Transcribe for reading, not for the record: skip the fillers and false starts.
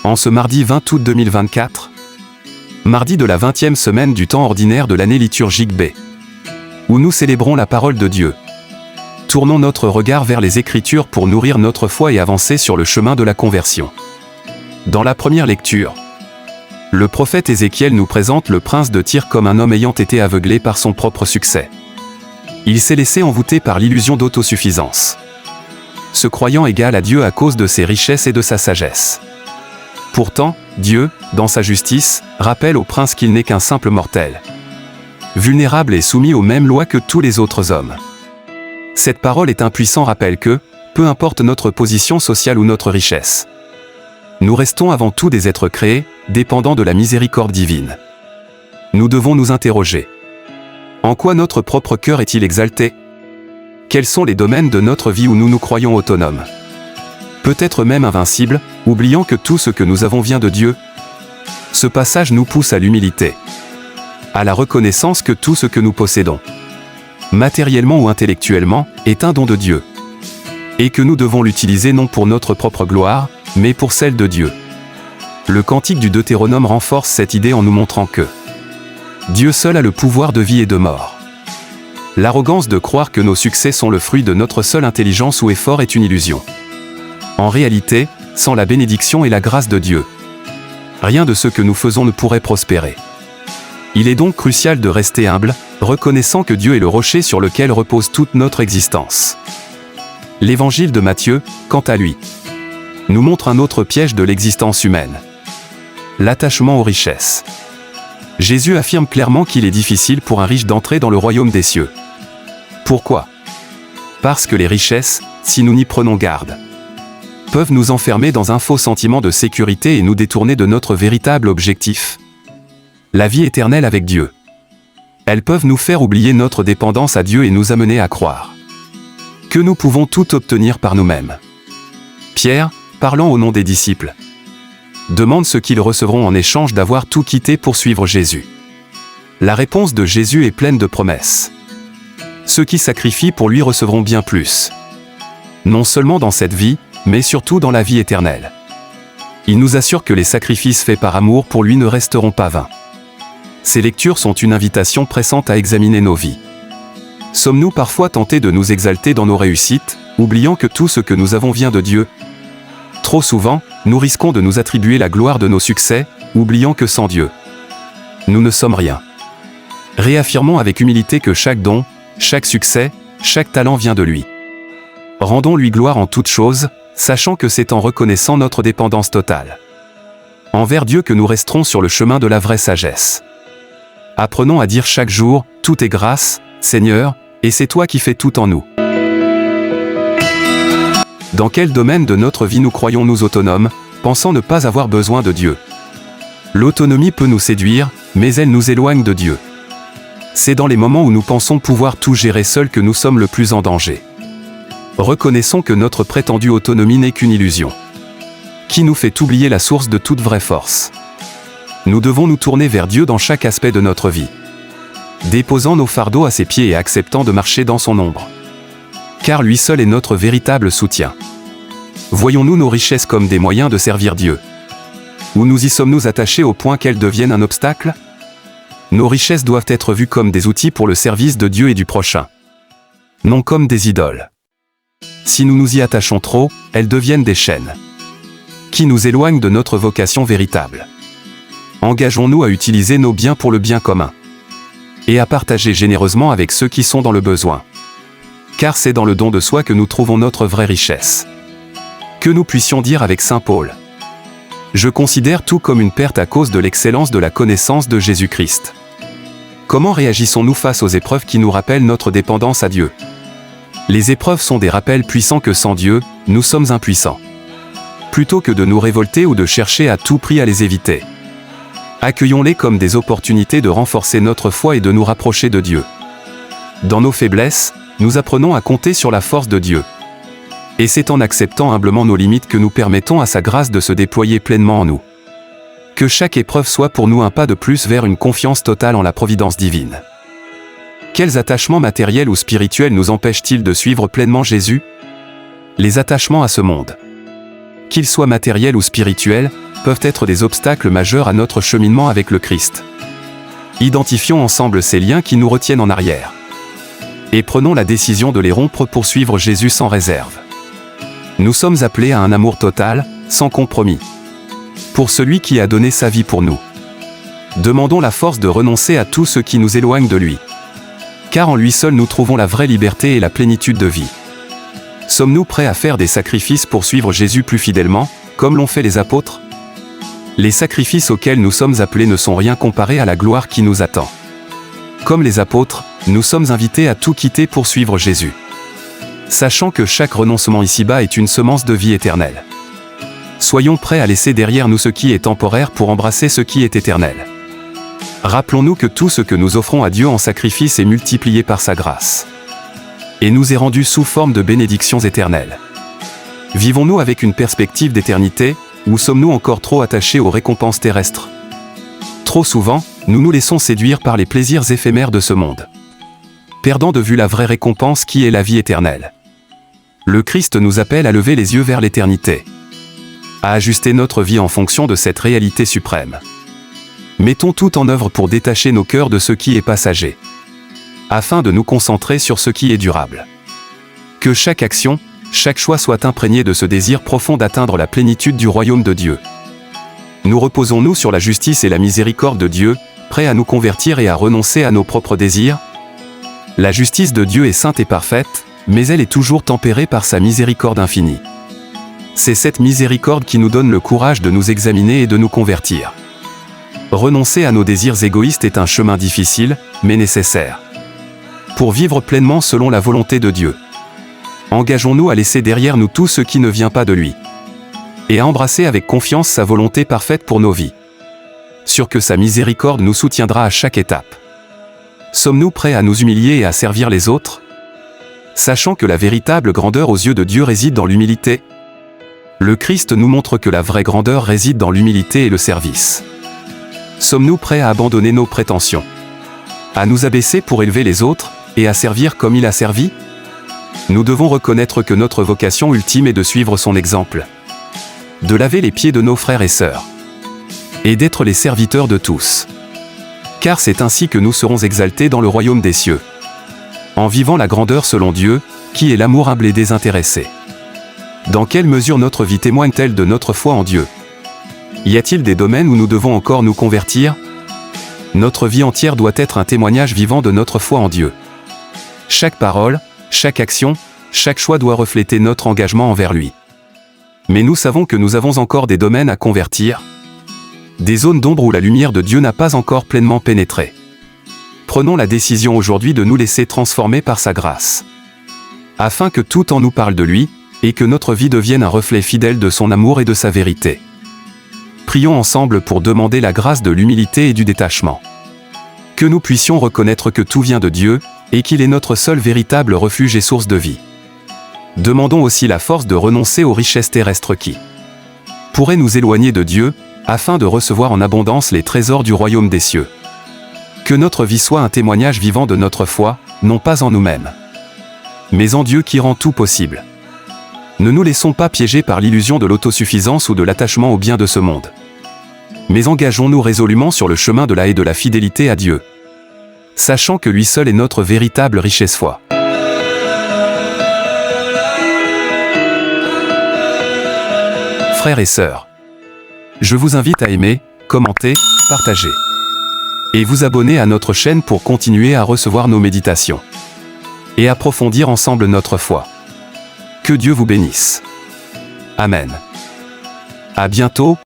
En ce mardi 20 août 2024, mardi de la 20e semaine du temps ordinaire de l'année liturgique B, où nous célébrons la parole de Dieu. Tournons notre regard vers les Écritures pour nourrir notre foi et avancer sur le chemin de la conversion. Dans la première lecture, le prophète Ézéchiel nous présente le prince de Tyr comme un homme ayant été aveuglé par son propre succès. Il s'est laissé envoûter par l'illusion d'autosuffisance, se croyant égal à Dieu à cause de ses richesses et de sa sagesse. Pourtant, Dieu, dans sa justice, rappelle au prince qu'il n'est qu'un simple mortel, vulnérable et soumis aux mêmes lois que tous les autres hommes. Cette parole est un puissant rappel que, peu importe notre position sociale ou notre richesse, nous restons avant tout des êtres créés, dépendants de la miséricorde divine. Nous devons nous interroger. En quoi notre propre cœur est-il exalté? Quels sont les domaines de notre vie où nous nous croyons autonomes? Peut-être même invincibles, oubliant que tout ce que nous avons vient de Dieu? Ce passage nous pousse à l'humilité, à la reconnaissance que tout ce que nous possédons, matériellement ou intellectuellement, est un don de Dieu, et que nous devons l'utiliser non pour notre propre gloire, mais pour celle de Dieu. Le cantique du Deutéronome renforce cette idée en nous montrant que Dieu seul a le pouvoir de vie et de mort. L'arrogance de croire que nos succès sont le fruit de notre seule intelligence ou effort est une illusion. En réalité, sans la bénédiction et la grâce de Dieu, rien de ce que nous faisons ne pourrait prospérer. Il est donc crucial de rester humble, reconnaissant que Dieu est le rocher sur lequel repose toute notre existence. L'évangile de Matthieu, quant à lui, nous montre un autre piège de l'existence humaine: l'attachement aux richesses. Jésus affirme clairement qu'il est difficile pour un riche d'entrer dans le royaume des cieux. Pourquoi? Parce que les richesses, si nous n'y prenons garde, peuvent nous enfermer dans un faux sentiment de sécurité et nous détourner de notre véritable objectif, la vie éternelle avec Dieu. Elles peuvent nous faire oublier notre dépendance à Dieu et nous amener à croire que nous pouvons tout obtenir par nous-mêmes. Pierre, parlant au nom des disciples, demande ce qu'ils recevront en échange d'avoir tout quitté pour suivre Jésus. La réponse de Jésus est pleine de promesses. Ceux qui sacrifient pour lui recevront bien plus, non seulement dans cette vie, mais surtout dans la vie éternelle. Il nous assure que les sacrifices faits par amour pour lui ne resteront pas vains. Ces lectures sont une invitation pressante à examiner nos vies. Sommes-nous parfois tentés de nous exalter dans nos réussites, oubliant que tout ce que nous avons vient de Dieu? Trop souvent, nous risquons de nous attribuer la gloire de nos succès, oubliant que sans Dieu, nous ne sommes rien. Réaffirmons avec humilité que chaque don, chaque succès, chaque talent vient de lui. Rendons-lui gloire en toutes choses, sachant que c'est en reconnaissant notre dépendance totale envers Dieu que nous resterons sur le chemin de la vraie sagesse. Apprenons à dire chaque jour, tout est grâce, Seigneur, et c'est toi qui fais tout en nous. Dans quel domaine de notre vie nous croyons-nous autonomes, pensant ne pas avoir besoin de Dieu? L'autonomie peut nous séduire, mais elle nous éloigne de Dieu. C'est dans les moments où nous pensons pouvoir tout gérer seuls que nous sommes le plus en danger. Reconnaissons que notre prétendue autonomie n'est qu'une illusion, qui nous fait oublier la source de toute vraie force. Nous devons nous tourner vers Dieu dans chaque aspect de notre vie, déposant nos fardeaux à ses pieds et acceptant de marcher dans son ombre. Car lui seul est notre véritable soutien. Voyons-nous nos richesses comme des moyens de servir Dieu? Ou nous y sommes-nous attachés au point qu'elles deviennent un obstacle? Nos richesses doivent être vues comme des outils pour le service de Dieu et du prochain, non comme des idoles. Si nous nous y attachons trop, elles deviennent des chaînes qui nous éloignent de notre vocation véritable. Engageons-nous à utiliser nos biens pour le bien commun et à partager généreusement avec ceux qui sont dans le besoin. Car c'est dans le don de soi que nous trouvons notre vraie richesse. Que nous puissions dire avec saint Paul: je considère tout comme une perte à cause de l'excellence de la connaissance de Jésus-Christ. Comment réagissons-nous face aux épreuves qui nous rappellent notre dépendance à Dieu? Les épreuves sont des rappels puissants que sans Dieu, nous sommes impuissants. Plutôt que de nous révolter ou de chercher à tout prix à les éviter, accueillons-les comme des opportunités de renforcer notre foi et de nous rapprocher de Dieu. Dans nos faiblesses, nous apprenons à compter sur la force de Dieu. Et c'est en acceptant humblement nos limites que nous permettons à sa grâce de se déployer pleinement en nous. Que chaque épreuve soit pour nous un pas de plus vers une confiance totale en la providence divine. Quels attachements matériels ou spirituels nous empêchent-ils de suivre pleinement Jésus? Les attachements à ce monde, qu'ils soient matériels ou spirituels, peuvent être des obstacles majeurs à notre cheminement avec le Christ. Identifions ensemble ces liens qui nous retiennent en arrière. Et prenons la décision de les rompre pour suivre Jésus sans réserve. Nous sommes appelés à un amour total, sans compromis. Pour celui qui a donné sa vie pour nous. Demandons la force de renoncer à tout ce qui nous éloigne de lui. Car en lui seul nous trouvons la vraie liberté et la plénitude de vie. Sommes-nous prêts à faire des sacrifices pour suivre Jésus plus fidèlement, comme l'ont fait les apôtres? Les sacrifices auxquels nous sommes appelés ne sont rien comparés à la gloire qui nous attend. Comme les apôtres, nous sommes invités à tout quitter pour suivre Jésus. Sachant que chaque renoncement ici-bas est une semence de vie éternelle. Soyons prêts à laisser derrière nous ce qui est temporaire pour embrasser ce qui est éternel. Rappelons-nous que tout ce que nous offrons à Dieu en sacrifice est multiplié par sa grâce. Et nous est rendu sous forme de bénédictions éternelles. Vivons-nous avec une perspective d'éternité, ou sommes-nous encore trop attachés aux récompenses terrestres? Trop souvent, nous nous laissons séduire par les plaisirs éphémères de ce monde, perdant de vue la vraie récompense qui est la vie éternelle. Le Christ nous appelle à lever les yeux vers l'éternité, à ajuster notre vie en fonction de cette réalité suprême. Mettons tout en œuvre pour détacher nos cœurs de ce qui est passager, afin de nous concentrer sur ce qui est durable. Que chaque action, chaque choix soit imprégné de ce désir profond d'atteindre la plénitude du royaume de Dieu. Nous reposons-nous sur la justice et la miséricorde de Dieu, prêts à nous convertir et à renoncer à nos propres désirs? La justice de Dieu est sainte et parfaite, mais elle est toujours tempérée par sa miséricorde infinie. C'est cette miséricorde qui nous donne le courage de nous examiner et de nous convertir. Renoncer à nos désirs égoïstes est un chemin difficile, mais nécessaire. Pour vivre pleinement selon la volonté de Dieu. Engageons-nous à laisser derrière nous tout ce qui ne vient pas de lui. Et à embrasser avec confiance sa volonté parfaite pour nos vies. Sûr que sa miséricorde nous soutiendra à chaque étape. Sommes-nous prêts à nous humilier et à servir les autres? Sachant que la véritable grandeur aux yeux de Dieu réside dans l'humilité. Le Christ nous montre que la vraie grandeur réside dans l'humilité et le service. Sommes-nous prêts à abandonner nos prétentions? À nous abaisser pour élever les autres, et à servir comme il a servi? Nous devons reconnaître que notre vocation ultime est de suivre son exemple. De laver les pieds de nos frères et sœurs. Et d'être les serviteurs de tous. Car c'est ainsi que nous serons exaltés dans le royaume des cieux. En vivant la grandeur selon Dieu, qui est l'amour humble et désintéressé. Dans quelle mesure notre vie témoigne-t-elle de notre foi en Dieu? Y a-t-il des domaines où nous devons encore nous convertir? Notre vie entière doit être un témoignage vivant de notre foi en Dieu. Chaque parole, chaque action, chaque choix doit refléter notre engagement envers lui. Mais nous savons que nous avons encore des domaines à convertir. Des zones d'ombre où la lumière de Dieu n'a pas encore pleinement pénétré. Prenons la décision aujourd'hui de nous laisser transformer par sa grâce. Afin que tout en nous parle de lui, et que notre vie devienne un reflet fidèle de son amour et de sa vérité. Prions ensemble pour demander la grâce de l'humilité et du détachement. Que nous puissions reconnaître que tout vient de Dieu, et qu'il est notre seul véritable refuge et source de vie. Demandons aussi la force de renoncer aux richesses terrestres qui pourraient nous éloigner de Dieu, afin de recevoir en abondance les trésors du royaume des cieux. Que notre vie soit un témoignage vivant de notre foi, non pas en nous-mêmes, mais en Dieu qui rend tout possible. Ne nous laissons pas piéger par l'illusion de l'autosuffisance ou de l'attachement aux biens de ce monde. Mais engageons-nous résolument sur le chemin de la haie et de la fidélité à Dieu, sachant que lui seul est notre véritable richesse foi. Frères et sœurs, je vous invite à aimer, commenter, partager et vous abonner à notre chaîne pour continuer à recevoir nos méditations et approfondir ensemble notre foi. Que Dieu vous bénisse. Amen. À bientôt.